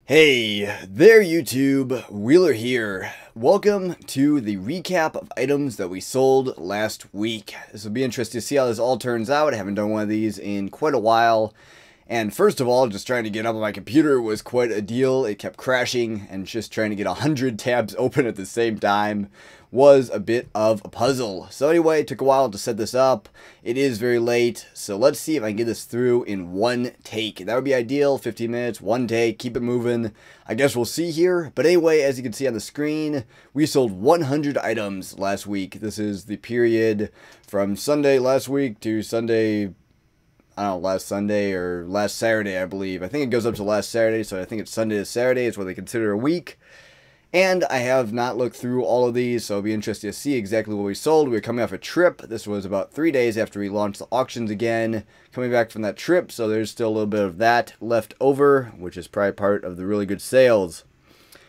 Hey there YouTube, Wheeler here. Welcome to the recap of items that we sold last week. This will be interesting to see how this all turns out. I haven't done one of these in quite a while. And first of all, just trying to get up on my computer was quite a deal. It kept crashing, and just trying to get 100 tabs open at the same time was a bit of a puzzle. So anyway, it took a while to set this up. It is very late, so let's see if I can get this through in one take. That would be ideal. 15 minutes, one take, keep it moving. I guess we'll see here. But anyway, as you can see on the screen, we sold 100 items last week. This is the period from Sunday last week to Sunday, I don't know, last Sunday or last Saturday, I believe. I think it goes up to last Saturday, so I think it's Sunday to Saturday is what they consider a week. And I have not looked through all of these, so it'll be interesting to see exactly what we sold. We were coming off a trip. This was about 3 days after we launched the auctions again. Coming back from that trip, so there's still a little bit of that left over, which is probably part of the really good sales.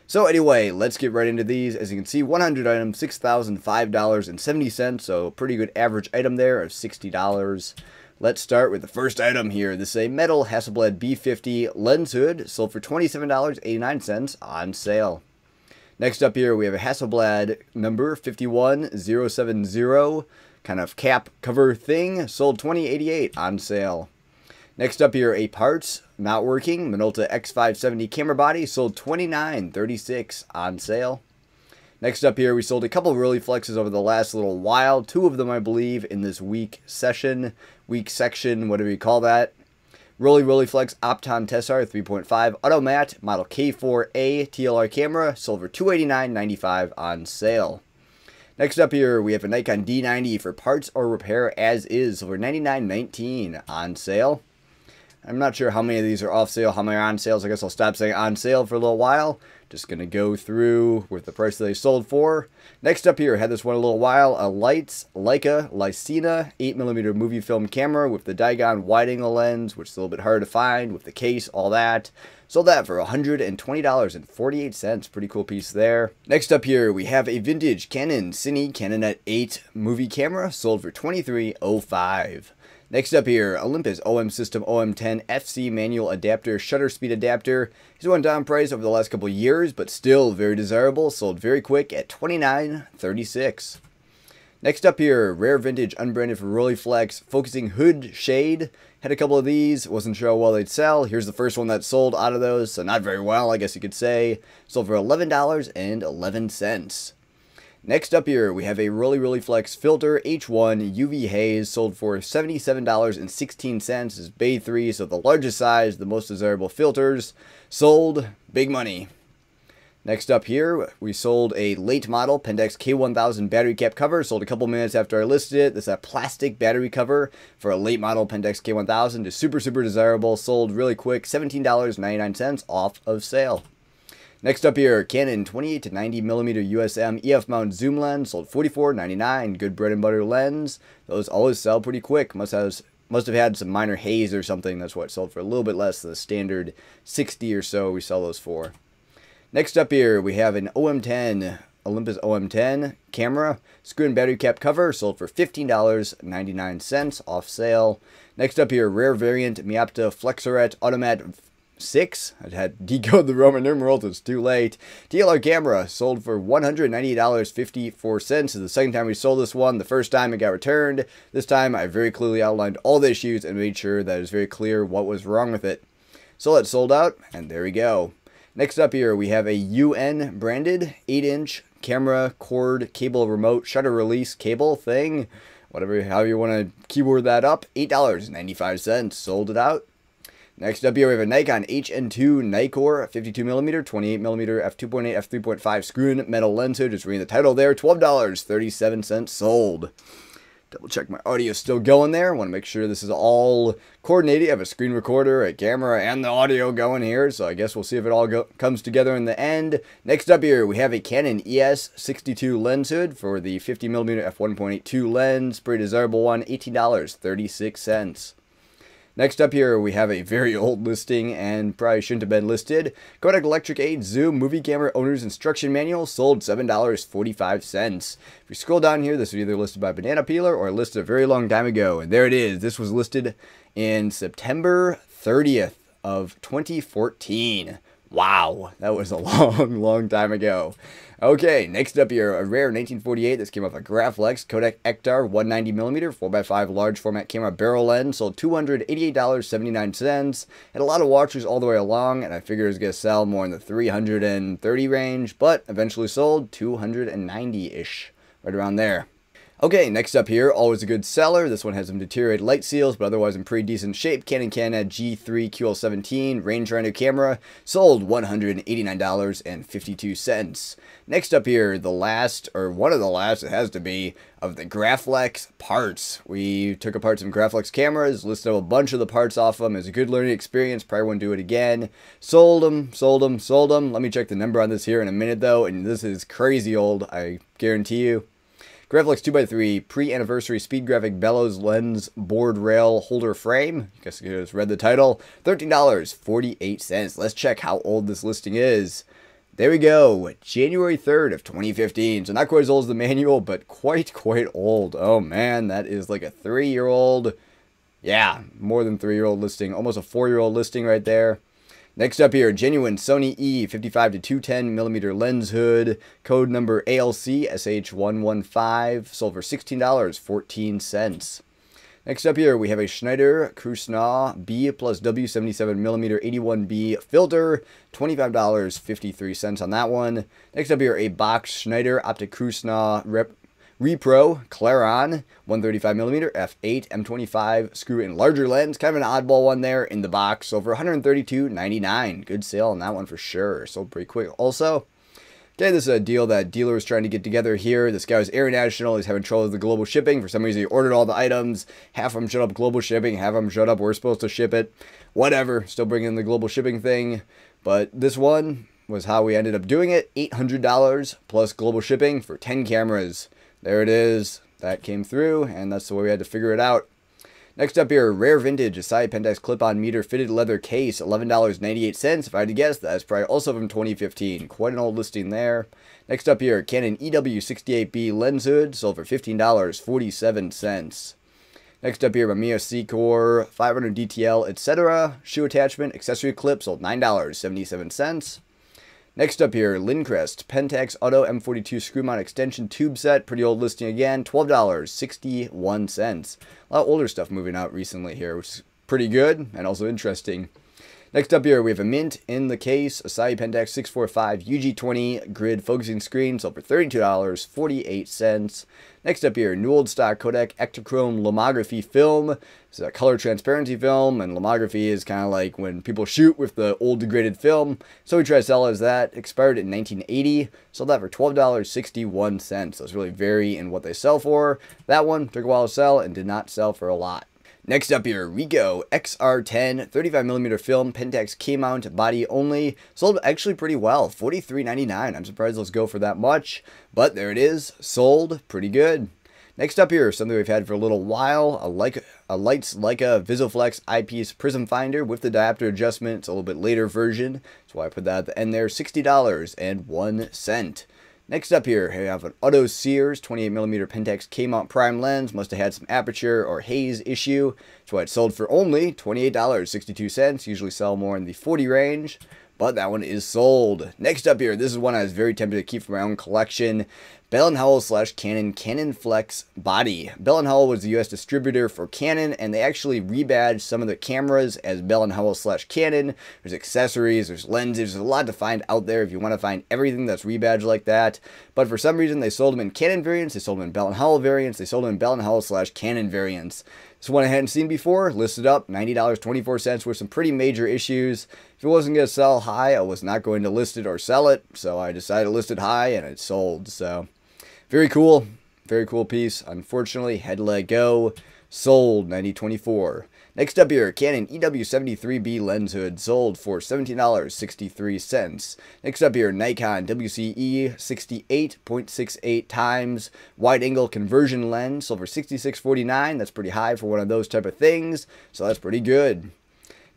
So anyway, let's get right into these. As you can see, 100 items, $6,005.70, so a pretty good average item there of $60. Let's start with the first item here. This is a metal Hasselblad B50 lens hood, sold for $27.89 on sale. Next up here, we have a Hasselblad number 51070, kind of cap cover thing, sold $20.88 on sale. Next up here, a parts not working Minolta X570 camera body, sold $29.36 on sale. Next up here, we sold a couple of Rolleiflexes over the last little while. Two of them, I believe, in this week section, whatever you call that. Rolleiflex Opton Tessar 3.5 Automat model K4A TLR camera, sold for $289.95 on sale. Next up here, we have a Nikon D90 for parts or repair as is, sold for $99.19 on sale. I'm not sure how many of these are off sale, how many are on sale, so I guess I'll stop saying on sale for a little while. Just going to go through with the price that they sold for. Next up here, I had this one a little while, a Leica Lycina 8mm movie film camera with the Diagon wide-angle lens, which is a little bit hard to find, with the case, all that. Sold that for $120.48, pretty cool piece there. Next up here, we have a vintage Canon Cine Canonet 8 movie camera, sold for $23.05. Next up here, Olympus OM System OM10 FC manual adapter shutter speed adapter. He's went down price over the last couple of years, but still very desirable. Sold very quick at $29.36. Next up here, rare vintage unbranded for Rolleiflex focusing hood shade. Had a couple of these, wasn't sure how well they'd sell. Here's the first one that sold out of those, so not very well, I guess you could say. Sold for $11.11. Next up here, we have a Rolleiflex filter H1 UV haze, sold for $77.16. This is Bay 3, so the largest size, the most desirable filters. Sold, big money. Next up here, we sold a late model Pentax K1000 battery cap cover, sold a couple minutes after I listed it. This is a plastic battery cover for a late model Pentax K1000. It's super desirable, sold really quick, $17.99 off of sale. Next up here, Canon 28 to 90mm USM EF mount zoom lens, sold $44.99. Good bread and butter lens. Those always sell pretty quick. Must have had some minor haze or something. That's why it sold for a little bit less than the standard 60 or so we sell those for. Next up here, we have an OM10, Olympus OM10 camera, screw and battery cap cover, sold for $15.99 off sale. Next up here, rare variant Meopta Flexoret Automat 6. I had to decode the Roman numerals, it's too late. TLR camera sold for $198.54. This is the second time we sold this one. The first time it got returned. This time I very clearly outlined all the issues and made sure that it was very clear what was wrong with it. So it sold out, and there we go. Next up here, we have a UN branded 8-inch camera cord cable remote shutter release cable thing. Whatever, however you want to keyword that up. $8.95. Sold it out. Next up here, we have a Nikon HN2 Nikkor 52mm, 28mm f2.8, f3.5 screw-in metal lens hood. Just reading the title there, $12.37 sold. Double check my audio is still going there. Want to make sure this is all coordinated. I have a screen recorder, a camera, and the audio going here. So I guess we'll see if it all comes together in the end. Next up here, we have a Canon ES62 lens hood for the 50mm f1.82 lens. Pretty desirable one, $18.36. Next up here, we have a very old listing and probably shouldn't have been listed. Kodak Electric 8 Zoom Movie Camera Owner's Instruction Manual, sold $7.45. If you scroll down here, this was either listed by Banana Peeler or listed a very long time ago. And there it is. This was listed in September 30th of 2014. Wow, that was a long time ago. Okay, next up here, a rare 1948. This came off a Graflex Kodak Ektar 190mm 4x5 large format camera barrel lens. Sold $288.79. Had a lot of watchers all the way along, and I figured it was going to sell more in the 330 range, but eventually sold 290-ish, right around there. Okay, next up here, always a good seller. This one has some deteriorated light seals, but otherwise in pretty decent shape. Canon G3 QL17 rangefinder camera, sold $189.52. Next up here, the last, or one of the last, it has to be, of the Graflex parts. We took apart some Graflex cameras, listed a bunch of the parts off them. It was a good learning experience, probably won't do it again. Sold them. Let me check the number on this here in a minute though, and this is crazy old, I guarantee you. Graflex 2x3 pre-anniversary speed graphic bellows lens board rail holder frame. I guess you just read the title. $13.48. Let's check how old this listing is. There we go. January 3rd of 2015. So not quite as old as the manual, but quite old. Oh man, that is like a 3-year-old. Yeah, more than 3-year-old listing. Almost a 4-year-old listing right there. Next up here, genuine Sony E 55-210mm lens hood, code number ALC SH115, sold for $16.14. Next up here, we have a Schneider Krusna B plus W 77mm 81B filter, $25.53 on that one. Next up here, a box Schneider Optic Krusna Repro Claron 135mm f8 m25 screw in larger lens, kind of an oddball one there in the box, sold for $132.99. Good sale on that one for sure. Sold pretty quick also. Okay, this is a deal that dealer was trying to get together here. This guy was international. He's having trouble with the global shipping. For some reason, he ordered all the items. Half of them showed up global shipping. Half of them showed up we're supposed to ship it. Whatever. Still bringing the global shipping thing. But this one was how we ended up doing it. $800 plus global shipping for 10 cameras. There it is. That came through, and that's the way we had to figure it out. Next up here, rare vintage Asahi Pentax clip-on meter fitted leather case, $11.98. If I had to guess, that's probably also from 2015. Quite an old listing there. Next up here, Canon EW68B lens hood, sold for $15.47. Next up here, Mamiya Secor 500 DTL, etc. Shoe attachment, accessory clip, sold $9.77. Next up here, Lincrest Pentax Auto M42 screw mount extension tube set. Pretty old listing again, $12.61. A lot of older stuff moving out recently here, which is pretty good and also interesting. Next up here, we have a mint in the case, Asahi Pentax 645 UG20 grid focusing screen, sold for $32.48. Next up here, new old stock Kodak Ektachrome lomography film. It's a color transparency film, and lomography is kind of like when people shoot with the old degraded film. So we try to sell it as that. Expired in 1980. Sold that for $12.61. Those really vary in what they sell for. That one took a while to sell and did not sell for a lot. Next up here, Ricoh XR10 35mm film, Pentax K-mount, body only. Sold actually pretty well, $43.99. I'm surprised those go for that much, but there it is, sold pretty good. Next up here, something we've had for a little while, a Leitz Leica VisiFlex eyepiece prism finder with the diopter adjustment. It's a little bit later version, that's why I put that at the end there, $60.01. Next up here, we have an Otto Sears 28mm Pentax K-mount prime lens. Must have had some aperture or haze issue. That's why it sold for only $28.62. Usually sell more in the $40 range, but that one is sold. Next up here, this is one I was very tempted to keep for my own collection. Bell & Howell / Canon Flex body. Bell & Howell was the US distributor for Canon, and they actually rebadged some of the cameras as Bell & Howell / Canon. There's accessories, there's lenses, there's a lot to find out there if you want to find everything that's rebadged like that. But for some reason, they sold them in Canon variants, they sold them in Bell & Howell variants, they sold them in Bell & Howell / Canon variants. This one I hadn't seen before, listed up, $90.24 with some pretty major issues. If it wasn't going to sell high, I was not going to list it or sell it, so I decided to list it high, and it sold, so very cool piece. Unfortunately, had to let go. Sold $90.24. Next up here, Canon EW73B lens hood, sold for $17.63. Next up here, Nikon WCE 68.68 times wide angle conversion lens, sold for $66.49. That's pretty high for one of those type of things, so that's pretty good.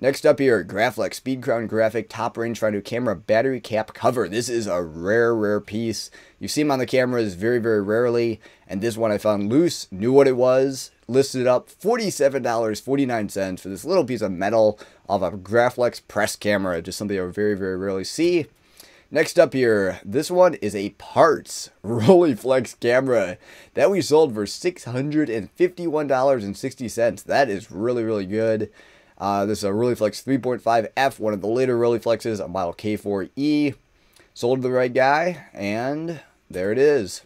Next up here, Graflex Speed Crown Graphic Top Rangefinder Camera Battery Cap Cover. This is a rare piece. You see them on the cameras very rarely, and this one I found loose, knew what it was, listed up $47.49 for this little piece of metal of a Graflex press camera, just something I very rarely see. Next up here, this one is a parts Rolleiflex camera that we sold for $651.60. That is really good. This is a Rolleiflex 3.5F, one of the later Rolleiflexes, a model K4E. Sold to the right guy, and there it is.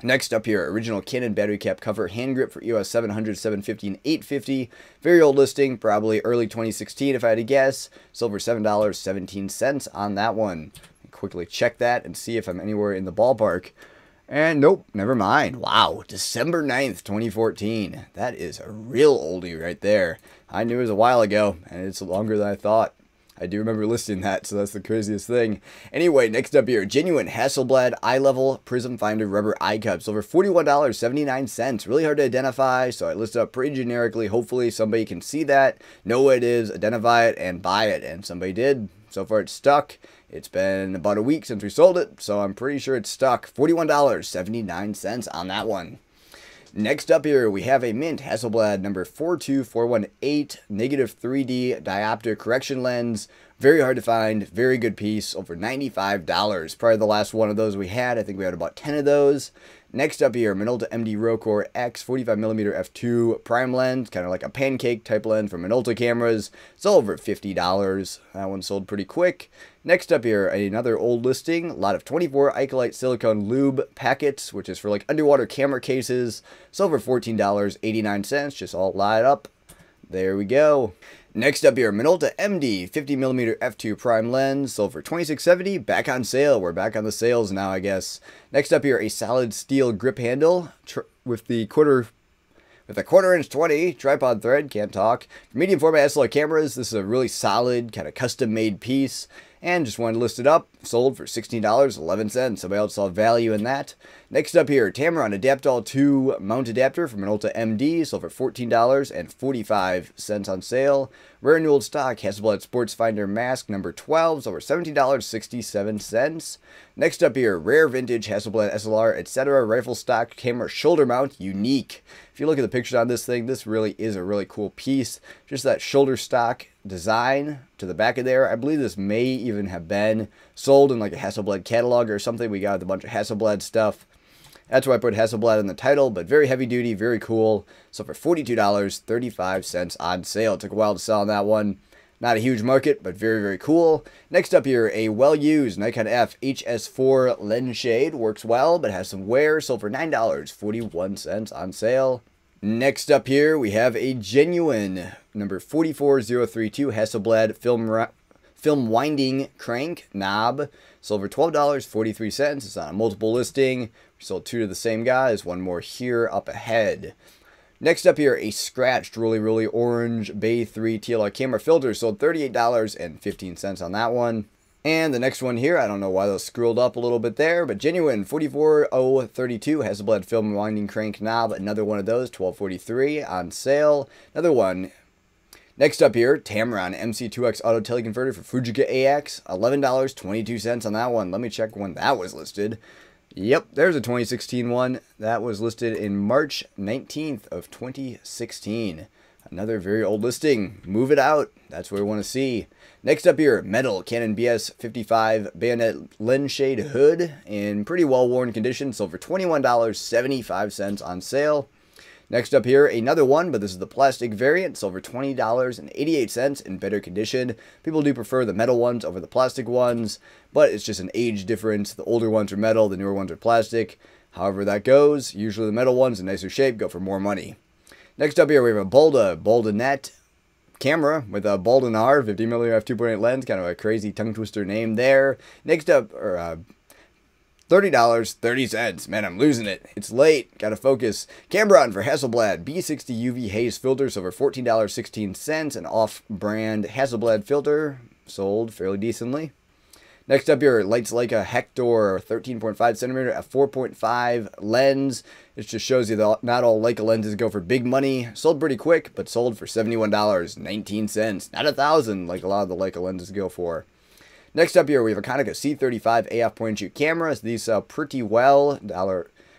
Next up here, original Canon battery cap cover hand grip for EOS 700, 750, and 850. Very old listing, probably early 2016 if I had to guess. Sold for $7.17 on that one. Quickly check that and see if I'm anywhere in the ballpark. And nope, never mind. Wow, December 9th, 2014. That is a real oldie right there. I knew it was a while ago, and it's longer than I thought. I do remember listing that, so that's the craziest thing. Anyway, next up here, genuine Hasselblad eye level prism finder rubber eye cups. Over $41.79. Really hard to identify, so I listed up pretty generically. Hopefully somebody can see that, know what it is, identify it, and buy it. And somebody did. So far it's stuck. It's been about a week since we sold it, so I'm pretty sure it's stuck. $41.79 on that one. Next up here, we have a mint Hasselblad number 42418 negative 3D diopter correction lens. Very hard to find, very good piece, over $95. Probably the last one of those we had. I think we had about 10 of those. Next up here, Minolta MD Rocore X 45mm f2 prime lens, kind of like a pancake type lens from Minolta cameras. It's all over $50. That one sold pretty quick. Next up here, another old listing, a lot of 24 Icolite silicone lube packets, which is for like underwater camera cases. It's over $14.89, just all light up. There we go. Next up here, Minolta MD 50mm f2 prime lens, sold for $26.70, back on sale. We're back on the sales now, I guess. Next up here, a solid steel grip handle with a quarter inch 20 tripod thread, can't talk. For medium format SLR cameras, this is a really solid, kind of custom made piece. And just wanted to list it up, sold for $16.11. Somebody else saw value in that. Next up here, Tamron Adaptall 2 mount adapter from Minolta MD, sold for $14.45 on sale. Rare and old stock Hasselblad Sports Finder mask number 12, sold for $17.67. Next up here, rare vintage Hasselblad SLR etc. rifle stock camera shoulder mount, unique. If you look at the pictures on this thing, this really is a really cool piece. Just that shoulder stock design to the back of there. I believe this may even have been sold in like a Hasselblad catalog or something. We got a bunch of Hasselblad stuff. That's why I put Hasselblad in the title, but very heavy duty, very cool. So for $42.35 on sale. It took a while to sell on that one. Not a huge market, but very cool. Next up here, a well-used Nikon F HS4 lens shade. Works well, but has some wear. Sold for $9.41 on sale. Next up here, we have a genuine number 44032 Hasselblad film winding crank knob. Sold for $12.43. It's on a multiple listing. We sold two to the same guy. There's one more here up ahead. Next up here, a scratched really orange Bay 3 TLR camera filter. Sold $38.15 on that one. And the next one here, I don't know why those scrolled up a little bit there, but genuine 44032 Hasselblad film winding crank knob. Another one of those, $12.43 on sale. Another one. Next up here, Tamron MC2X auto teleconverter for Fujica AX. $11.22 on that one. Let me check when that was listed. Yep, there's a 2016 one. That was listed in March 19th of 2016. Another very old listing. Move it out. That's what we want to see. Next up here, metal Canon BS55 bayonet lens shade hood in pretty well-worn condition. Sold for $21.75 on sale. Next up here, another one, but this is the plastic variant. Sold for $20.88 in better condition. People do prefer the metal ones over the plastic ones, but it's just an age difference. The older ones are metal, the newer ones are plastic. However that goes, usually the metal ones in nicer shape go for more money. Next up here, we have a Boldanet camera with a Bolden R 50mm f2.8 lens. Kind of a crazy tongue twister name there. Next up, $30.30. Man, I'm losing it. It's late. Gotta focus. Cambron for Hasselblad B60 UV haze filters over $14.16. An off-brand Hasselblad filter. Sold fairly decently. Next up here, Lights Leica Hector 13.5 centimeter f 4.5 lens. It just shows you that not all Leica lenses go for big money. Sold pretty quick, but sold for $71.19. Not $1,000 like a lot of the Leica lenses go for. Next up here, we have a Konica C35 AF point-and-shoot cameras. These sell pretty well.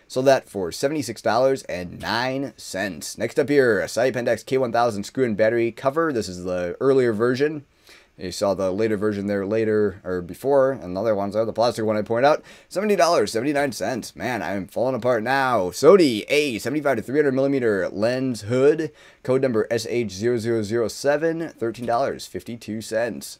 Sold that for $76.09. Next up here, a Sony Pentax K1000 screw-in battery cover. This is the earlier version. You saw the later version there later, or before, and the other ones are the plastic one I point out. $70.79. Man, I'm falling apart now. Sony A 75 to 300 millimeter lens hood. Code number SH0007. $13.52.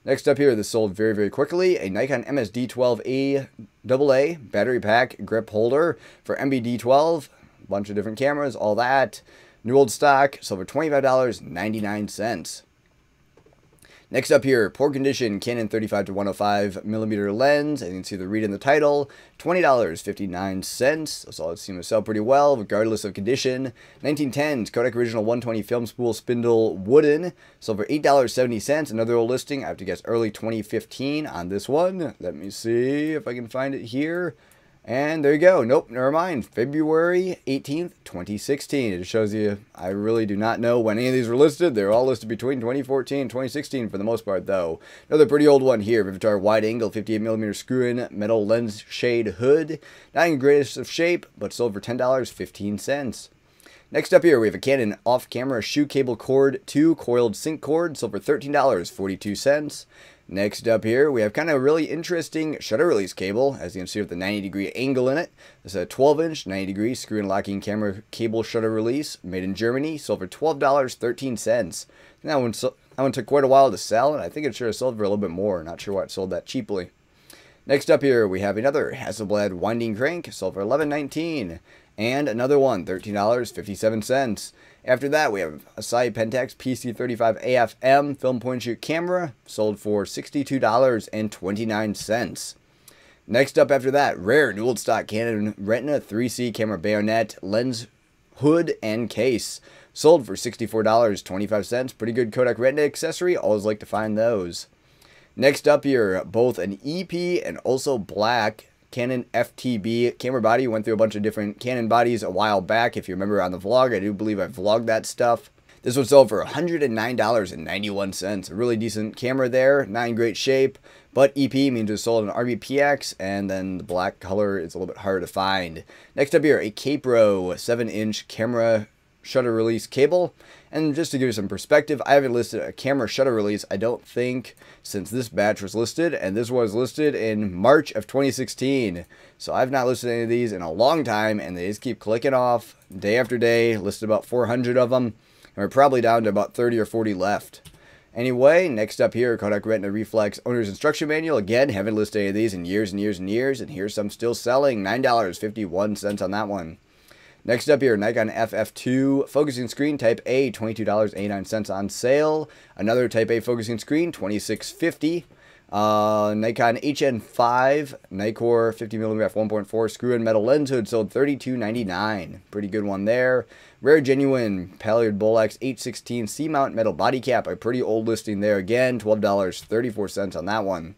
Next up here, this sold very, very quickly. A Nikon MSD12A AA battery pack grip holder for MBD12. Bunch of different cameras, all that. New old stock, sold for $25.99. Next up here, poor condition Canon 35 to 105 millimeter lens. And you can see the read in the title, $20.59. So it seems to sell pretty well, regardless of condition. 1910s Kodak Original 120 film spool spindle wooden. Sold for $8.70. Another old listing. I have to guess early 2015 on this one. Let me see if I can find it here. And there you go. Nope, never mind. February 18th, 2016. It shows you, I really do not know when any of these were listed. They're all listed between 2014 and 2016 for the most part, though. Another pretty old one here. Vivitar wide angle 58mm screw-in metal lens shade hood. Not in greatest of shape, but sold for $10.15. Next up here, we have a Canon off-camera shoe cable cord 2 coiled sync cord. Sold for $13.42. Next up here, we have kind of a really interesting shutter release cable, as you can see with the 90-degree angle in it. This is a 12-inch, 90-degree screw-in locking camera cable shutter release, made in Germany, sold for $12.13. That one took quite a while to sell, and I think it should have sold for a little bit more. Not sure why it sold that cheaply. Next up here, we have another Hasselblad winding crank, sold for $11.19. And another one, $13.57. After that, we have a Sony Pentax PC35 AFM film point-and-shoot camera, sold for $62.29. Next up after that, rare new old stock Canon Retina 3C camera bayonet lens hood and case, sold for $64.25. Pretty good Kodak Retina accessory, always like to find those. Next up here, both an EP and also black Canon FTB camera body. Went through a bunch of different Canon bodies a while back. If you remember on the vlog, I do believe I vlogged that stuff. This one sold for $109.91. A really decent camera there, not in great shape, but EP means it sold an RBPX, and then the black color is a little bit harder to find. Next up here, a Kaypro 7-inch camera shutter release cable. And just to give you some perspective, I haven't listed a camera shutter release, I don't think, since this batch was listed, and this was listed in March of 2016. So I've not listed any of these in a long time, and they just keep clicking off day after day. Listed about 400 of them, and we're probably down to about 30 or 40 left. Anyway, next up here, Kodak Retina Reflex Owner's Instruction Manual. Again, haven't listed any of these in years and years and years, and here's some still selling, $9.51 on that one. Next up here, Nikon FF2 focusing screen Type A, $22.89 on sale. Another Type A focusing screen, $26.50. Nikon HN5 Nikkor 50mm f1.4 screw-in metal lens hood sold $32.99. Pretty good one there. Rare genuine Palliard Bolex 816 C-mount metal body cap. A pretty old listing there again, $12.34 on that one.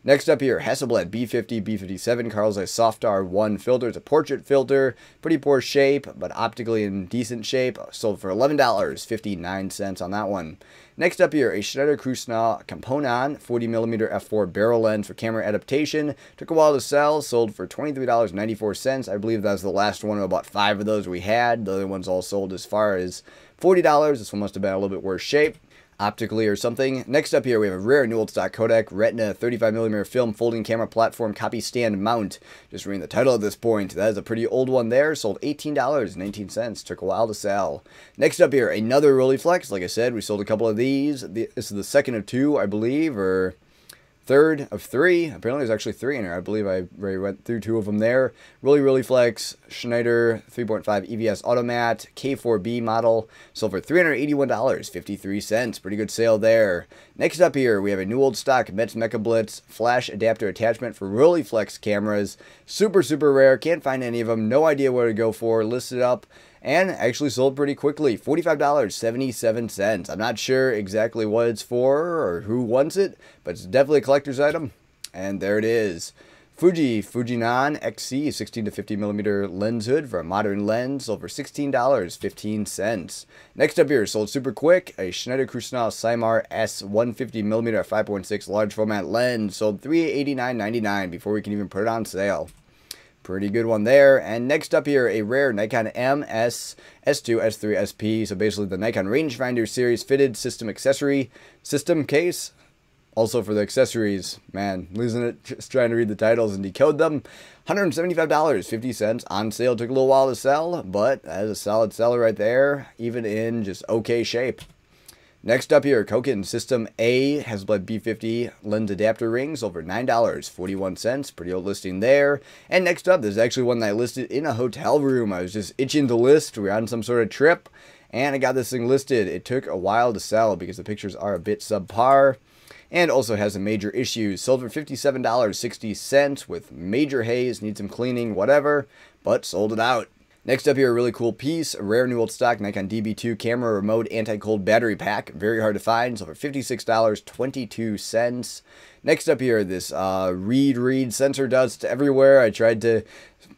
Next up here, Hasselblad B50, B57 Carl Zeiss Softar 1 filter. It's a portrait filter. Pretty poor shape, but optically in decent shape. Sold for $11.59 on that one. Next up here, a Schneider Krusna Componon 40mm f4 barrel lens for camera adaptation. Took a while to sell. Sold for $23.94. I believe that was the last one of about 5 of those we had. The other ones all sold as far as $40. This one must have been a little bit worse shape optically or something. Next up here, we have a rare new old stock Kodak Retina 35mm film folding camera platform copy stand mount. Just reading the title at this point. That is a pretty old one there. Sold $18.19. Took a while to sell. Next up here, another Rolleiflex. Like I said, we sold a couple of these. This is the second of 2, I believe, or third of 3. Apparently there's actually 3 in here. I believe I already went through 2 of them there. Rolleiflex Schneider 3.5 EVS Automat K4B model. Sold for $381.53. Pretty good sale there. Next up here, we have a new old stock Metz Mecha Blitz flash adapter attachment for Rolleiflex cameras. Super, super rare. Can't find any of them. No idea where to go for. Listed up. And actually sold pretty quickly, $45.77. I'm not sure exactly what it's for or who wants it, but it's definitely a collector's item. and there it is. Fujinon XC 16 to 50 millimeter lens hood for a modern lens, sold for $16.15. Next up here, sold super quick, a Schneider Krusnov Cymar S 150 millimeter 5.6 large format lens, sold $389.99 before we can even put it on sale. Pretty good one there. And next up here, a rare Nikon M, S, S2, S3, SP. So basically the Nikon rangefinder series fitted system case. Also for the accessories, man, losing it just trying to read the titles and decode them. $175.50 on sale. Took a little while to sell, but that is a solid seller right there, even in just okay shape. Next up here, Koken System A Hasselblad B50 lens adapter rings, over $9.41. Pretty old listing there. And next up, there's actually one that I listed in a hotel room. I was just itching to list. We were on some sort of trip, and I got this thing listed. It took a while to sell because the pictures are a bit subpar. And also has some major issues. Sold for $57.60 with major haze, needs some cleaning, whatever, but sold it out. Next up here, a really cool piece, a rare new old stock Nikon DB2 camera remote anti-cold battery pack. Very hard to find, sold for $56.22. Next up here, this reed sensor dust everywhere. I tried to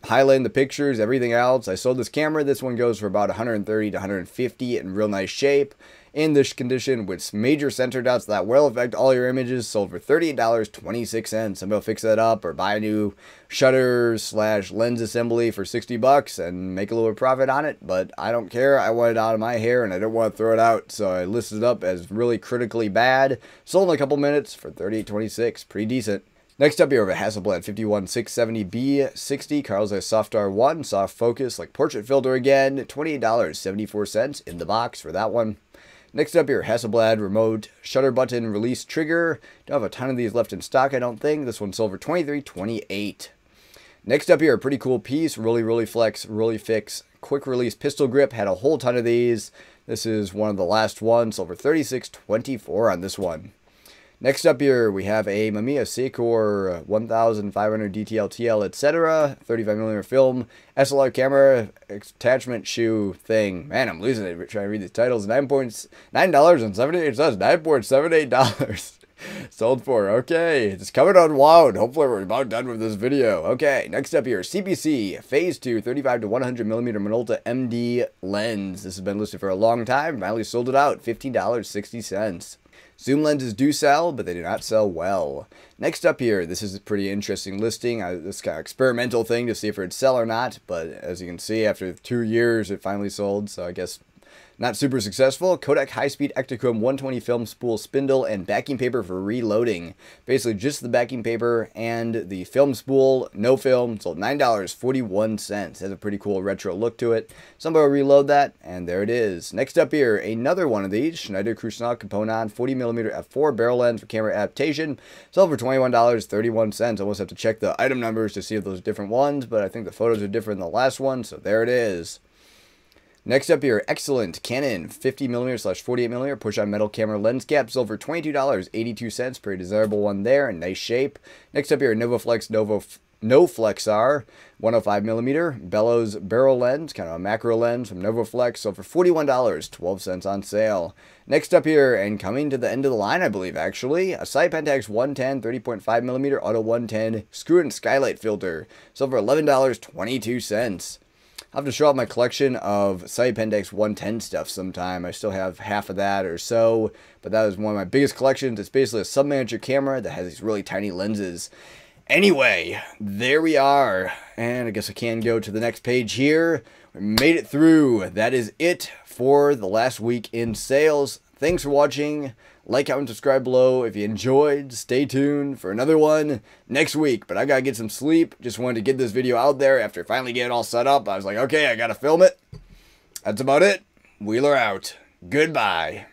highlight in the pictures, everything else. I sold this camera. This one goes for about $130 to $150 in real nice shape. In this condition with major center dots that will affect all your images, sold for $38.26. Somebody will fix that up or buy a new shutter / lens assembly for $60 and make a little profit on it, but I don't care. I want it out of my hair and I don't want to throw it out, so I listed it up as really critically bad. Sold in a couple minutes for $38.26. Pretty decent. Next up here, we have a Hasselblad 51670B60 Carl Zeiss Soft R1 soft focus like portrait filter again. $28.74 in the box for that one. Next up here, Hasselblad remote shutter button release trigger. Don't have a ton of these left in stock, I don't think. This one sold for $23.28. Next up here, a pretty cool piece. Really flex, really fix. Quick release pistol grip. Had a whole ton of these. This is one of the last ones. Sold for $36.24 on this one. Next up here, we have a Mamiya Secor 1500 DTL-TL, etc. 35mm film, SLR camera, attachment shoe thing. Man, I'm losing it trying to read these titles. $9.78. $9.78. Sold for. Okay, it's coming unwound. Hopefully we're about done with this video. Okay, next up here, CPC Phase 2 35 to 100mm Minolta MD lens. This has been listed for a long time. Finally sold it out. $15.60. Zoom lenses do sell, but they do not sell well. Next up here, this is a pretty interesting listing. This kind of experimental thing to see if it would sell or not, but as you can see, after 2 years, it finally sold, so I guess not super successful. Kodak high-speed Ektachrome 120 film spool spindle and backing paper for reloading. Basically just the backing paper and the film spool, no film, sold $9.41. Has a pretty cool retro look to it. Somebody will reload that, and there it is. Next up here, another one of these, Schneider Krusnov Componon 40mm f4 barrel lens for camera adaptation. Sold for $21.31. I almost have to check the item numbers to see if those are different ones, but I think the photos are different than the last one, so there it is. Next up here, excellent Canon 50mm / 48mm push-on metal camera lens cap, sold for $22.82. Pretty desirable one there, in nice shape. Next up here, Novaflex NoFlexR 105mm bellows barrel lens, kind of a macro lens from Novaflex, sold for $41.12 on sale. Next up here, and coming to the end of the line, I believe actually, a Saiya Pentax 110 30.5mm Auto 110 screw-in skylight filter, sold for $11.22. I'll have to show off my collection of Saiya Pentax 110 stuff sometime. I still have half of that or so, but that was one of my biggest collections. It's basically a sub-miniature camera that has these really tiny lenses. Anyway, there we are. And I guess I can go to the next page here. We made it through. That is it for the last week in sales. Thanks for watching. Like, comment, subscribe below if you enjoyed. Stay tuned for another one next week. But I gotta get some sleep. Just wanted to get this video out there after finally getting it all set up. I was like, okay, I gotta film it. That's about it. Wheeler out. Goodbye.